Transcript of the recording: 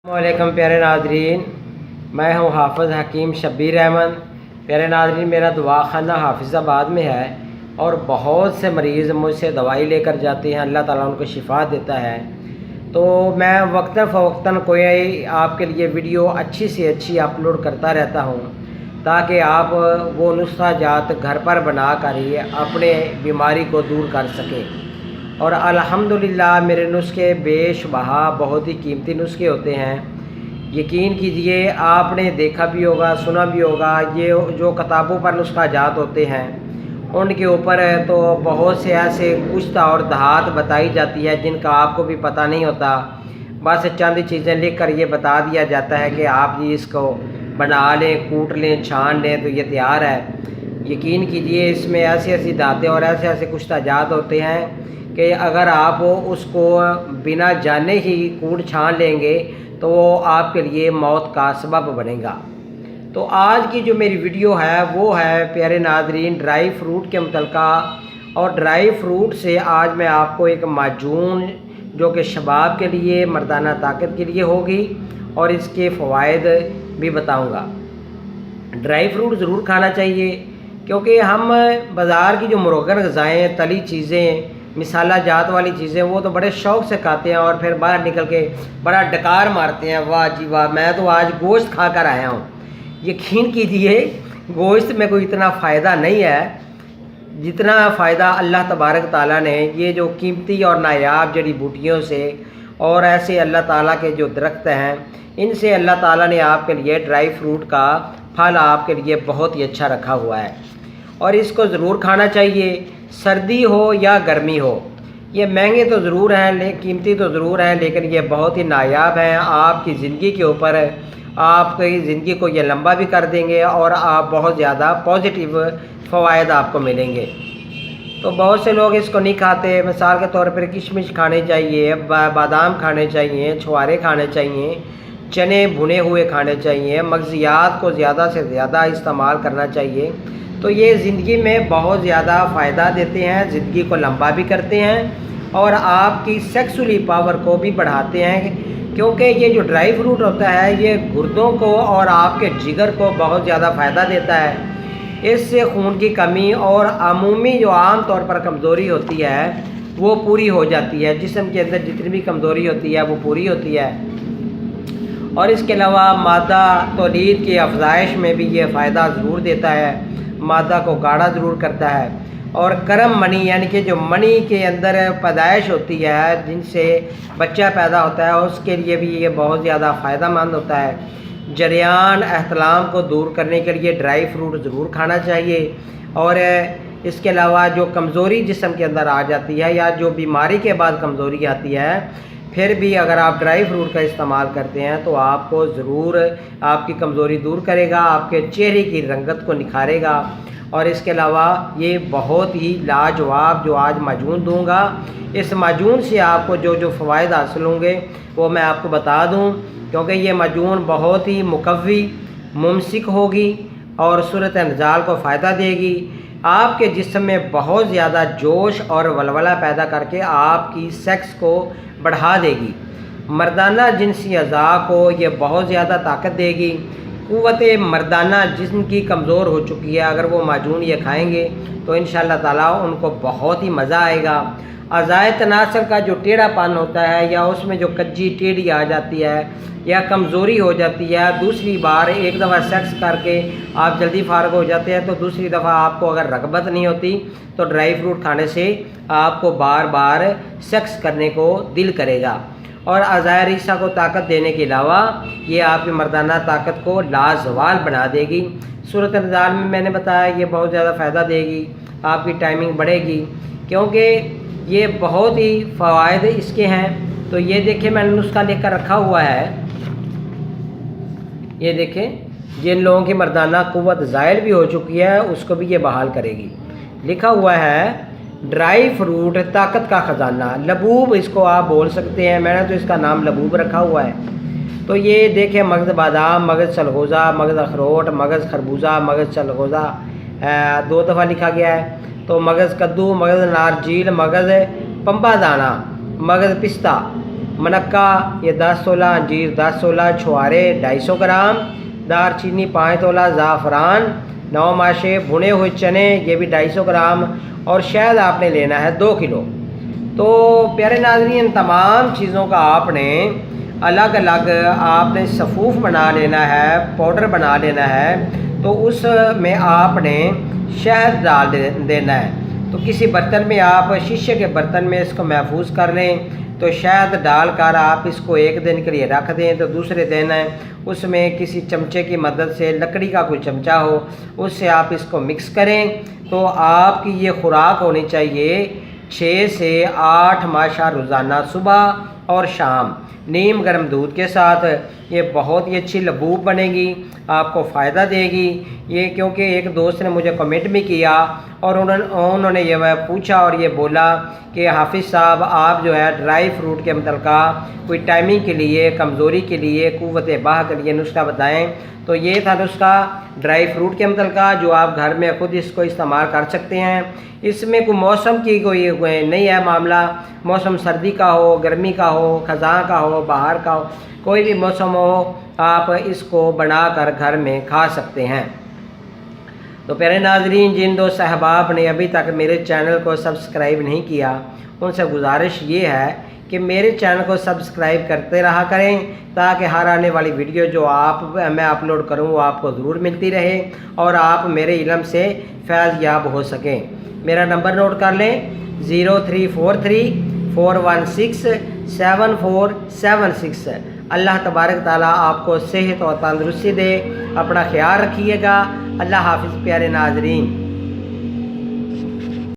वालेकुम प्यारे नाजरीन, मैं हूँ हाफ़िज़ हकीम शब्बीर अहमद। प्यारे नाजरीन, मेरा दवाखाना हाफिज़ाबाद में है और बहुत से मरीज़ मुझसे दवाई लेकर जाते हैं, अल्लाह ताला उनको शिफा देता है। तो मैं वक्तन फ़वक्तन कोई आपके लिए वीडियो अच्छी से अच्छी अपलोड करता रहता हूँ ताकि आप वो नुस्खा जात घर पर बना कर ही अपने बीमारी को दूर कर सकें। और अल्हम्दुलिल्लाह मेरे नुस्खे बेशुबहा बहुत ही कीमती नुस्खे होते हैं। यकीन कीजिए, आपने देखा भी होगा, सुना भी होगा, ये जो किताबों पर नुस्खा जात होते हैं उनके ऊपर तो बहुत से ऐसे कुश्ता और दहात बताई जाती है जिनका आपको भी पता नहीं होता। बस चंद चीज़ें लिख कर ये बता दिया जाता है कि आप जी इसको बना लें, कूट लें, छान लें तो ये तैयार है। यकीन कीजिए, इसमें ऐसी ऐसी दातें और ऐसे ऐसे कुश्ता जात होते हैं कि अगर आप उसको बिना जाने ही कूट छान लेंगे तो वो आपके लिए मौत का सबब बनेगा। तो आज की जो मेरी वीडियो है वो है प्यारे नाजरीन ड्राई फ्रूट के मुतल्लिका। और ड्राई फ्रूट से आज मैं आपको एक माजून जो कि शबाब के लिए, मर्दाना ताकत के लिए होगी और इसके फ़वाइद भी बताऊंगा। ड्राई फ्रूट ज़रूर खाना चाहिए क्योंकि हम बाज़ार की जो मुरगन ग़िज़ाएँ, तली चीज़ें, मिसाला जात वाली चीज़ें वो तो बड़े शौक़ से खाते हैं और फिर बाहर निकल के बड़ा डकार मारते हैं, वाह जी वाह मैं तो आज गोश्त खा कर आया हूँ। यकीन कीजिए, गोश्त में कोई इतना फ़ायदा नहीं है जितना फ़ायदा अल्लाह तबारक ताला ने ये जो कीमती और नायाब जड़ी बूटियों से और ऐसे अल्लाह ताला के जो दरख्त हैं इनसे अल्लाह ताला ने आपके लिए ड्राई फ्रूट का फल आपके लिए बहुत ही अच्छा रखा हुआ है और इसको ज़रूर खाना चाहिए, सर्दी हो या गर्मी हो। ये महंगे तो ज़रूर हैं, कीमती तो ज़रूर हैं, लेकिन ये बहुत ही नायाब हैं। आपकी ज़िंदगी के ऊपर आपकी ज़िंदगी को ये लंबा भी कर देंगे और आप बहुत ज़्यादा पॉजिटिव फ़वाइद आपको मिलेंगे। तो बहुत से लोग इसको नहीं खाते। मिसाल के तौर पर किशमिश खाने चाहिए, बादाम खाने चाहिए, छुहारे खाने चाहिए, चने भुने हुए खाने चाहिए, मगज़ियात को ज़्यादा से ज़्यादा इस्तेमाल करना चाहिए। तो ये ज़िंदगी में बहुत ज़्यादा फ़ायदा देते हैं, ज़िंदगी को लंबा भी करते हैं और आपकी सेक्सुअली पावर को भी बढ़ाते हैं क्योंकि ये जो ड्राई फ्रूट होता है ये गुर्दों को और आपके जिगर को बहुत ज़्यादा फ़ायदा देता है। इससे खून की कमी और अमूमी जो आम तौर पर कमज़ोरी होती है वो पूरी हो जाती है। जिस्म के अंदर जितनी भी कमज़ोरी होती है वो पूरी होती है। और इसके अलावा मादा तौलीद की अफजाइश में भी ये फ़ायदा ज़रूर देता है, मादा को गाढ़ा ज़रूर करता है। और करम मनी यानी कि जो मनी के अंदर पैदाइश होती है जिनसे बच्चा पैदा होता है उसके लिए भी ये बहुत ज़्यादा फ़ायदा मंद होता है। जरियान एहतलाम को दूर करने के लिए ड्राई फ्रूट ज़रूर खाना चाहिए। और इसके अलावा जो कमज़ोरी जिस्म के अंदर आ जाती है या जो बीमारी के बाद कमज़ोरी आती है फिर भी अगर आप ड्राई फ्रूट का इस्तेमाल करते हैं तो आपको ज़रूर आपकी कमज़ोरी दूर करेगा, आपके चेहरे की रंगत को निखारेगा। और इसके अलावा ये बहुत ही लाजवाब जो आज माजून दूंगा, इस माजून से आपको जो जो फ़वाइद हासिल होंगे वो मैं आपको बता दूं क्योंकि ये माजून बहुत ही मुकव्वी, मुमसिक होगी और सूरत नज़ाल को फ़ायदा देगी। आपके जिस्म में बहुत ज़्यादा जोश और वलवला पैदा करके आपकी सेक्स को बढ़ा देगी। मर्दाना जिनसी अज़ा को ये बहुत ज़्यादा ताकत देगी। क़ुव्वत मर्दाना जिस्म की कमज़ोर हो चुकी है, अगर वो माजून ये खाएंगे तो इंशाअल्लाह ताला उनको बहुत ही मज़ा आएगा। अज़ाए तनासर का जो टेढ़ापन होता है या उसमें जो कच्ची टेढ़ी आ जाती है या कमज़ोरी हो जाती है, दूसरी बार एक दफ़ा सेक्स करके आप जल्दी फारग हो जाते हैं तो दूसरी दफ़ा आपको अगर रग़बत नहीं होती तो ड्राई फ्रूट खाने से आपको बार बार सेक्स करने को दिल करेगा। और अज़ाए रिसा को ताकत देने के अलावा ये आपकी मर्दाना ताकत को लाजवाल बना देगी। सूरत नज़ाल में मैंने बताया ये बहुत ज़्यादा फ़ायदा देगी, आपकी टाइमिंग बढ़ेगी क्योंकि ये बहुत ही फ़वाइद इसके हैं। तो ये देखें, मैंने नुस्खा लेकर रखा हुआ है। ये देखें, जिन लोगों की मर्दाना क़ुव्वत ज़ायल भी हो चुकी है उसको भी ये बहाल करेगी। लिखा हुआ है ड्राई फ्रूट ताकत का ख़जाना, लबूब इसको आप बोल सकते हैं, मैंने तो इसका नाम लबूब रखा हुआ है। तो ये देखें, मगज़ बादाम, मगज़ चलगोज़ा, मगज़ अखरोट, मगज़ खरबूजा, मगज़ चलगोज़ा 2 दफ़ा लिखा गया है। तो मगज़ कद्दू, मगज़ नारजील, मगज़ पंबा दाना, मगज़ पिस्ता, मनक्का ये 10 तोला, अंजीर 10 तोला, छुआरे 250 ग्राम, दारचीनी 5 तोला, ज़ाफ़रान 9 माशे, भुने हुए चने ये भी 250 ग्राम, और शहद आपने लेना है 2 किलो। तो प्यारे नाज़रीन, तमाम चीज़ों का आपने अलग अलग आपने सफ़ूफ बना लेना है, पाउडर बना लेना है। तो उसमें आपने शहद डाल देना है। तो किसी बर्तन में आप शीशे के बर्तन में इसको महफूज कर लें। तो शहद डालकर आप इसको 1 दिन के लिए रख दें। तो दूसरे दिन उसमें किसी चमचे की मदद से, लकड़ी का कोई चमचा हो, उससे आप इसको मिक्स करें। तो आपकी ये खुराक होनी चाहिए 6 से 8 माशा रोज़ाना, सुबह और शाम, नीम गर्म दूध के साथ। ये बहुत ही अच्छी लबूब बनेगी, आपको फ़ायदा देगी ये। क्योंकि एक दोस्त ने मुझे कमेंट भी किया और उन्होंने ये पूछा और ये बोला कि हाफिज़ साहब आप जो है ड्राई फ्रूट के मुतल्लिका कोई टाइमिंग के लिए, कमज़ोरी के लिए, क़ुव्वत बाह के लिए नुस्खा बताएं। तो ये था नुस्खा ड्राई फ्रूट के मुतल्लिका, जो आप घर में ख़ुद इसको इस्तेमाल कर सकते हैं। इसमें कोई मौसम की कोई नहीं है मामला, मौसम सर्दी का हो, गर्मी का हो, ख़ज़ां का हो, बाहर का हो, कोई भी मौसम हो, आप इसको बनाकर घर में खा सकते हैं। तो प्यारे नाज़रीन, जिन दो सहबाब ने अभी तक मेरे चैनल को सब्सक्राइब नहीं किया, उनसे गुजारिश ये है कि मेरे चैनल को सब्सक्राइब करते रहा करें, ताकि हर आने वाली वीडियो जो मैं अपलोड करूं वो आपको ज़रूर मिलती रहे और आप मेरे इल्म से फैज़ याब हो सकें। मेरा नंबर नोट कर लें 0343416747 अल्लाह तबारक ताला आपको सेहत और तंदुरुस्ती दे। अपना ख्याल रखिएगा। अल्लाह हाफिज़ प्यारे नाज़रीन।